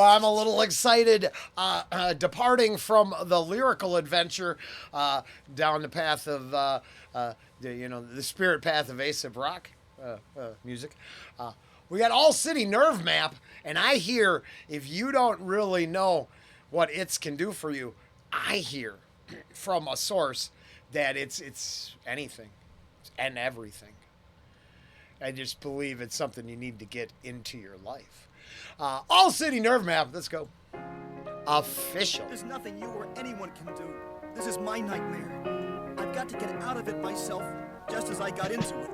I'm a little excited departing from the lyrical adventure down the path of, the spirit path of Aesop rock music. We got All City Nerve Map, and I hear if you don't really know what its can do for you, I hear from a source that it's anything and everything. I just believe it's something you need to get into your life. All City Nerve Map, let's go. Official. There's nothing you or anyone can do. This is my nightmare. I've got to get out of it myself, just as I got into it.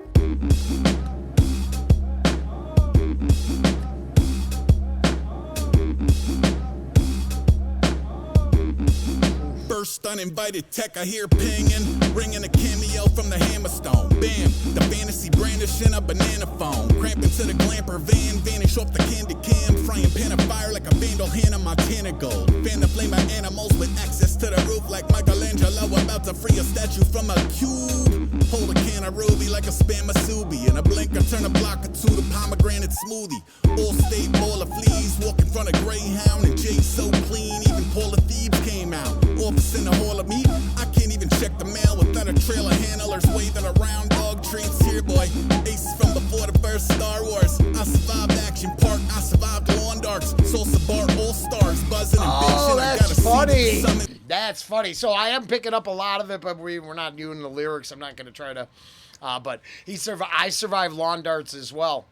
First uninvited tech I hear pinging, ringing a cameo from the Hammerstone. Bam, the fantasy brandishing a banana phone. Cramping to the glamper van, vanish off the candy cam. Frying pan of fire like a vandal Hannah Montana gold. Fan the flame of animals with access to the roof like Michelangelo about to free a statue from a cube. Hold a can of ruby like a spam of Subi. In a blink I turn a block or two to pomegranate smoothie. All state, all of fleas, walk in front of Greyhound and Jay so clean. Even Paul of Thebes came out. Office in the hall of meat, I can't even check the mail without a trail of handlers waving around dog treats. Here, boy, aces from before the first Star Wars. I survived Action Park, I survived Lawn Darts. Salsa Bar All Stars buzzing and bitching. Oh, I that's gotta funny. see That's funny. So I am picking up a lot of it, but we're not doing the lyrics. I'm not going to try to. But I survived Lawn Darts as well.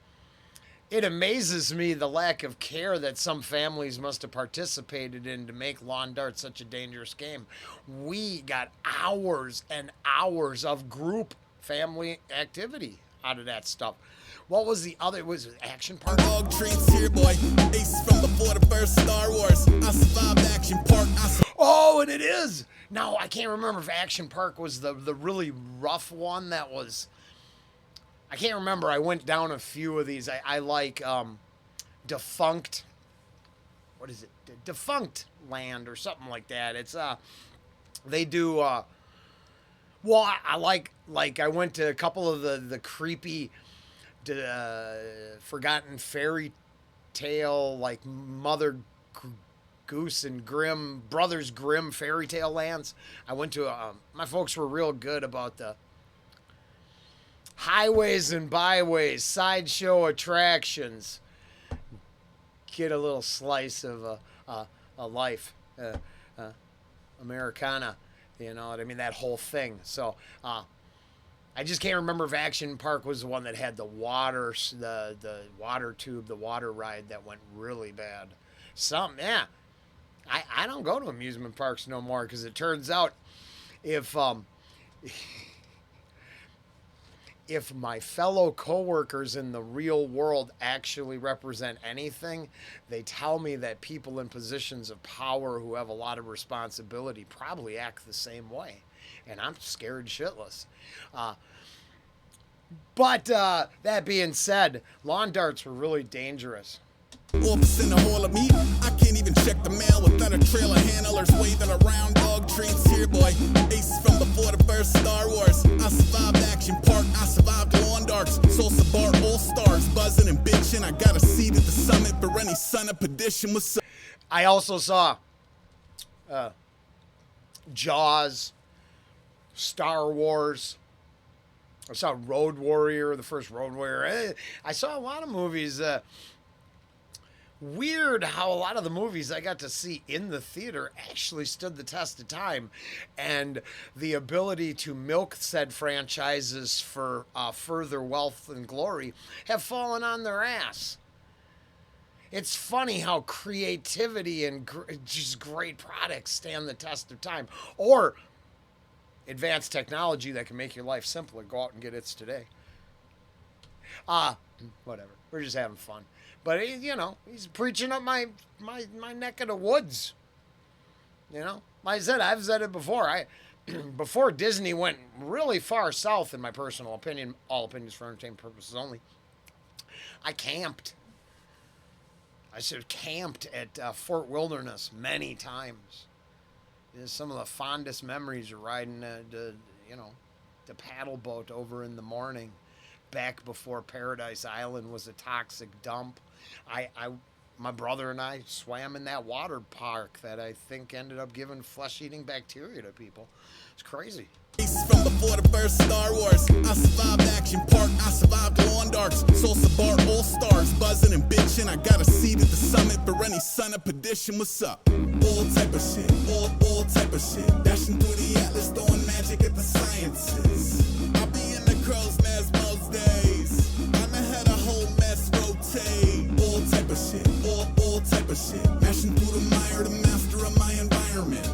It amazes me the lack of care that some families must have participated in to make lawn darts such a dangerous game. We got hours and hours of group family activity out of that stuff. What was the other? Was it Action Park? dog treats. Here, boy, aces from before the first Star Wars. I survived Action Park. Oh, and it is. Now, I can't remember if Action Park was the really rough one that was. I can't remember. I went down a few of these. I like Defunct. What is it? Defunct Land or something like that. It's they do. Well, I like I went to a couple of the creepy, forgotten fairy tale like Mother Goose and Grimm Brothers Grimm fairy tale lands. I went to. My folks were real good about the highways and byways, sideshow attractions. Get a little slice of a life, Americana. You know what I mean? That whole thing. So I just can't remember if Action Park was the one that had the water, the water tube, the water ride that went really bad. Yeah. I don't go to amusement parks no more because it turns out if my fellow coworkers in the real world actually represent anything, they tell me that people in positions of power who have a lot of responsibility probably act the same way. And I'm scared shitless. But that being said, lawn darts were really dangerous. Office in the hall of meat, I can't even check the mail without a trail of handlers waving around dog treats. Here, boy, aces from before the first Star Wars. I survived Action Park, I survived Lawn Darts. Salsa Bar All Stars buzzing and bitching. I got a seat at the summit for any son of perdition. I also saw Jaws, Star Wars. I saw Road Warrior, the first Road Warrior. I saw a lot of movies. Weird how a lot of the movies I got to see in the theater actually stood the test of time, and the ability to milk said franchises for further wealth and glory have fallen on their ass. It's funny how creativity and just great products stand the test of time, or advanced technology that can make your life simpler. Go out and get it today. Whatever. We're just having fun. But he's preaching up my neck of the woods. Like I said, I've said it before. Before Disney went really far south, in my personal opinion, all opinions for entertainment purposes only, I camped. I camped at Fort Wilderness many times. Some of the fondest memories are riding the paddle boat over in the morning, back before Paradise Island was a toxic dump. my brother and I swam in that water park that I think ended up giving flesh-eating bacteria to people. It's crazy. From before the first Star Wars, I survived Action Park, I survived Lawn Darts, Salsa Bar, All Stars, buzzing and bitching. I got a seat at the summit for any son of perdition. What's up? All type of shit, all type of shit. Dashing through the atlas, throwing magic at the sciences. I'll be in the crow's nest most days. I'm ahead a whole mess rotate. All type of shit, all type of shit. Mashing through the mire, the master of my environment.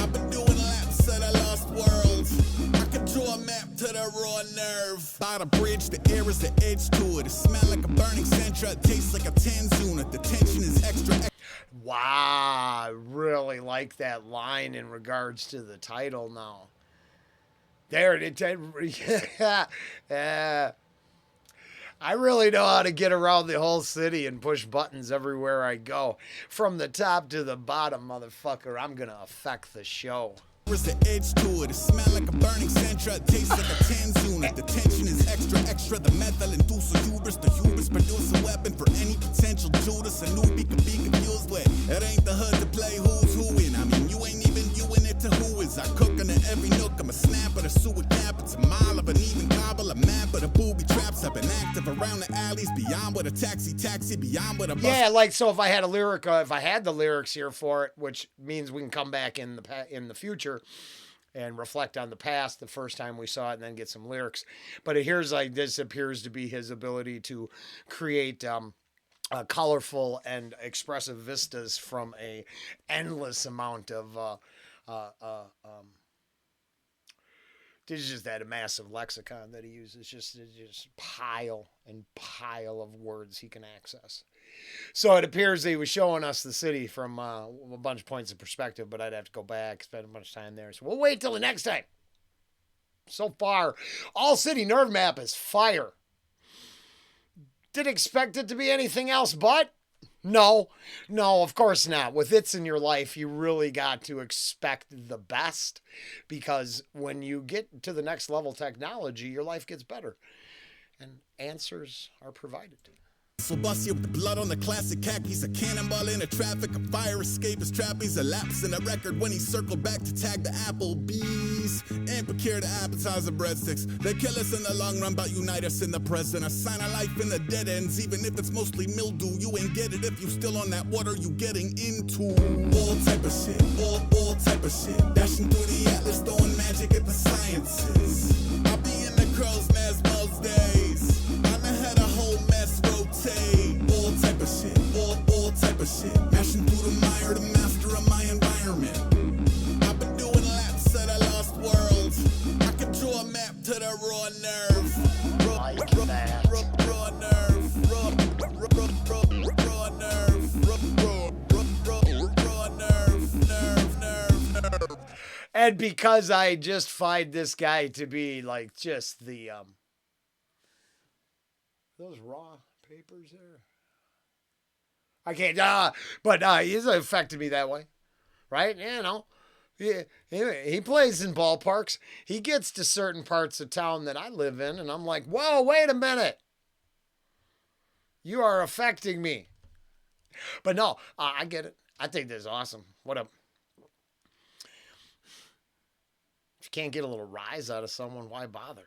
I've been doing laps at a lost world. Draw a map to the raw nerve. By the bridge, the air is the edge to it. It smells like a burning centra. It tastes like a Tanzuna. The tension is extra. Wow, I really like that line in regards to the title now. There it is. Yeah. I really know how to get around the whole city and push buttons everywhere I go. From the top to the bottom, motherfucker, I'm going to affect the show. There's the edge to it. It smells like a burning centra. It tastes like a Tanzuna. The tension is extra. The methyl induce a hubris. The hubris produce a weapon for any potential Judas. A newbie could be confused with. It ain't the hood to play who's who in. I mean, you ain't even you in it to who is. I cook in every nook. I'm a snapper, a sewer cap. It's a mile of an even cobble. A map of the booby traps. I've been active around the alleys. Beyond with a taxi. Beyond with a bus. Yeah, like, so if I had a lyric, if I had the lyrics here for it, which means we can come back in the future and reflect on the past the first time we saw it and then get some lyrics. But here's like, this appears to be his ability to create colorful and expressive vistas from a endless amount of there's just that massive lexicon that he uses, just pile and pile of words he can access. So it appears that he was showing us the city from a bunch of points of perspective, but I'd have to go back, spend a bunch of time there. So we'll wait till the next time. So far, all city nerve map is fire. Didn't expect it to be anything else but? No, of course not. With It's in Your Life, you really got to expect the best, because when you get to the next level technology, your life gets better and answers are provided. So bust you with the blood on the classic khakis, a cannonball in the traffic, a fire escape, his trapeze, a lapse in the record when he circled back to tag the Applebee's and procure the appetizer breadsticks. They kill us in the long run, but unite us in the present. A sign of life in the dead ends, even if it's mostly mildew. You ain't get it if you still on that water you getting into. All type of shit, all type of shit. Dashing through the atlas, throwing magic at the sciences. I'll be in the crow's nest most days. I'm ahead a whole mess rotate. All type of shit, all type of shit. Mashing through the mire, the master of my environment. I've been doing laps at a lost world. I can draw a map to the raw nerve. Raw nerve. Raw nerve. Raw nerve. And because I just find this guy to be like just the those raw papers there. I can't, but he's affected me that way, right? You know, he plays in ballparks. He gets to certain parts of town that I live in, and I'm like, whoa, wait a minute. You are affecting me. But no, I get it. I think this is awesome. What up? If you can't get a little rise out of someone, why bother?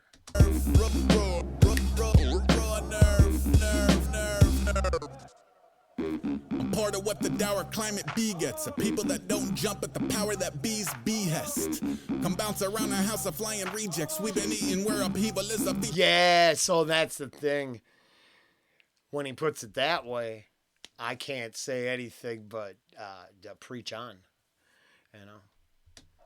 I'm part of what the dour climate bee gets. A people that don't jump at the power that bees behest. Come bounce around a house of flying rejects. We've been eating where upheaval is a bee. Yeah, so that's the thing. When he puts it that way, I can't say anything but preach on, you know.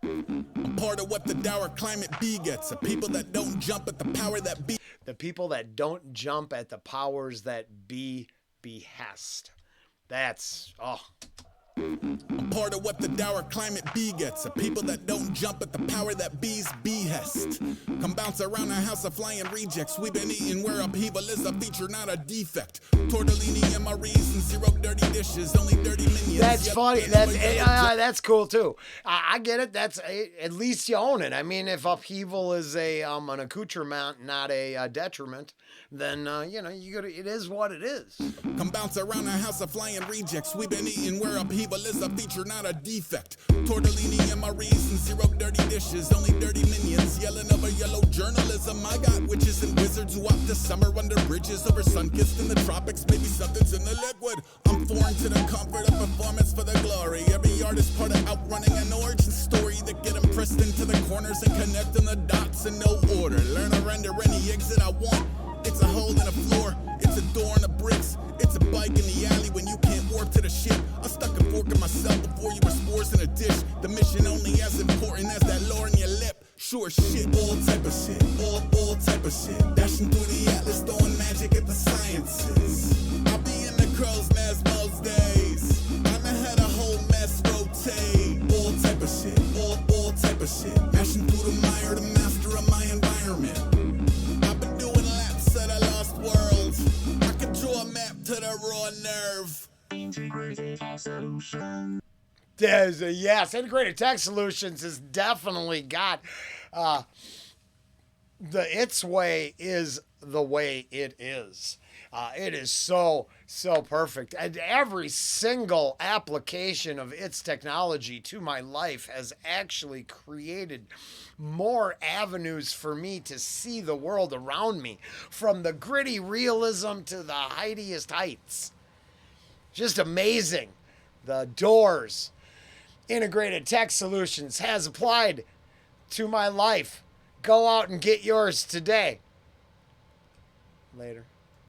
I'm part of what the dour climate bee gets. A people that don't jump at the power that be. The people that don't jump at the powers that be behest. That's, I'm part of what the dour climate begets. Of people that don't jump at the power that bees behest. Come bounce around a house of flying rejects. We've been eating where upheaval is a feature, not a defect. Tortellini MREs and 0 dirty dishes, only dirty minions. That's Yep, funny. anyway, That's cool too. I get it. That's at least you own it. I mean, if upheaval is an accoutrement, not a detriment, then it is what it is. Come bounce around a house of flying rejects. We've been eating where upheaval is a feature, not a defect. Tortellini MREs and 0 dirty dishes, only dirty minions yelling over yellow journalism. I got witches and wizards who opt to summer under bridges over sun-kissed in the tropics. Maybe something's in the liquid. I'm foreign to the comfort of performance for the glory. Every artist part of outrunning an origin story that get them pressed into the corners and connecting the dots in no order. Learn to render any exit I want. It's a hole in the floor, it's a door in the bricks, it's a bike in the alley when you can't warp to the ship. I stuck a fork in myself before you were spores in a dish. The mission only as important as that lore in your lip. Sure shit, all type of shit, all type of shit. Dashing through the atlas, throwing magic at the sciences. I'll be in the crow's nest most days. I'ma had a whole mess rotate. All type of shit, all type of shit. Mashing through the mire, the master of my environment. World. I can draw a map to the raw nerve. Integrated Tech Solutions has definitely got its way is the way it is. It is so perfect. And every single application of its technology to my life has actually created more avenues for me to see the world around me, from the gritty realism to the heightiest heights. Just amazing. The doors Integrated Tech Solutions has applied to my life. Go out and get yours today. Later.